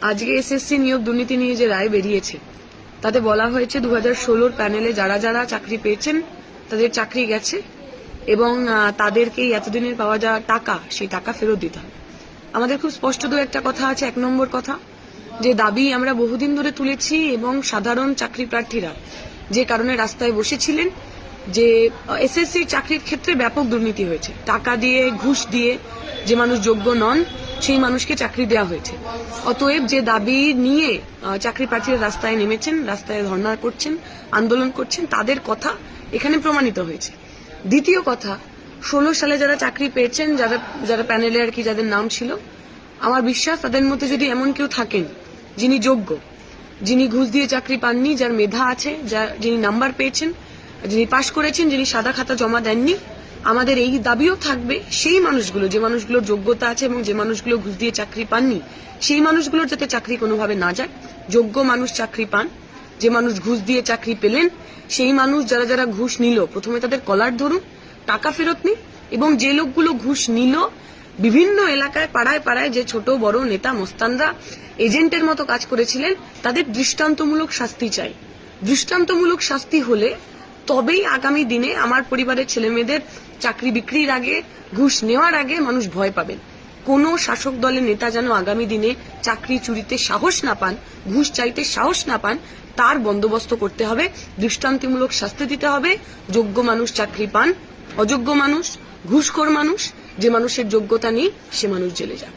আজকে এসএসসি নিয়োগ দুর্নীতি নিয়ে যে রায় বেরিয়েছে তাতে বলা হয়েছে 2016 প্যানেলে যারা যারা চাকরি পেয়েছেন তাদের চাকরি গেছে এবং তাদেরকে এতদিনের পাওয়া যাওয়া টাকা সেই টাকা ফেরত দিতে হবে। আমাদের খুব স্পষ্ট দু একটা কথা আছে। এক নম্বর কথা, যে দাবি আমরা বহুদিন ধরে তুলেছি এবং সাধারণ চাকরি প্রার্থীরা যে কারণে রাস্তায় বসেছিলেন, যে এসএসসি চাকরির ক্ষেত্রে ব্যাপক দুর্নীতি হয়েছে। টাকা দিয়ে, ঘুষ দিয়ে যে মানুষ যোগ্য নন সেই মানুষকে চাকরি দেওয়া হয়েছে। অতএব যে দাবি নিয়ে চাকরি প্রার্থীরা রাস্তায় নেমেছেন, রাস্তায় ধর্ণা করছেন, আন্দোলন করছেন, তাদের কথা এখানে প্রমাণিত হয়েছে। দ্বিতীয় কথা, 16 সালে যারা চাকরি পেয়েছেন, যারা প্যানেলে আর কি যাদের নাম ছিল, আমার বিশ্বাস তাদের মধ্যে যদি এমন কেউ থাকেন যিনি যোগ্য, যিনি ঘুষ দিয়ে চাকরি পাননি, যার মেধা আছে, যিনি নাম্বার পেয়েছেন, যিনি পাশ করেছেন, যিনি সাদা খাতা জমা দেননি, আমাদের এই দাবিও থাকবে সেই মানুষগুলো, যে মানুষগুলোর যোগ্যতা আছে এবং যে মানুষগুলো ঘুষ দিয়ে চাকরি পাননি, সেই মানুষগুলোর যাতে চাকরি কোনোভাবে না যায়। যোগ্য মানুষ চাকরি পান। যে মানুষ ঘুষ দিয়ে চাকরি পেলেন সেই মানুষ যারা যারা ঘুষ নিল, প্রথমে তাদের কলার ধরুন, টাকা ফেরত নিন, এবং যে লোকগুলো ঘুষ নিল বিভিন্ন এলাকায় পাড়ায় পাড়ায় যে ছোট বড় নেতা মস্তানরা এজেন্টের মতো কাজ করেছিলেন, তাদের দৃষ্টান্তমূলক শাস্তি চাই। দৃষ্টান্তমূলক শাস্তি হলে তবেই আগামী দিনে আমার পরিবারের ছেলেমেয়েদের চাকরি বিক্রির আগে, ঘুষ নেওয়ার আগে মানুষ ভয় পাবেন। কোন শাসক দলের নেতা যেন আগামী দিনে চাকরি চুরিতে সাহস না পান, ঘুষ চাইতে সাহস না পান, তার বন্দোবস্ত করতে হবে। দৃষ্টান্তমূলক শাস্তি দিতে হবে। যোগ্য মানুষ চাকরি পান, অযোগ্য মানুষ, ঘুষখোর মানুষ, যে মানুষের যোগ্যতা নেই সে মানুষ জেলে যাক।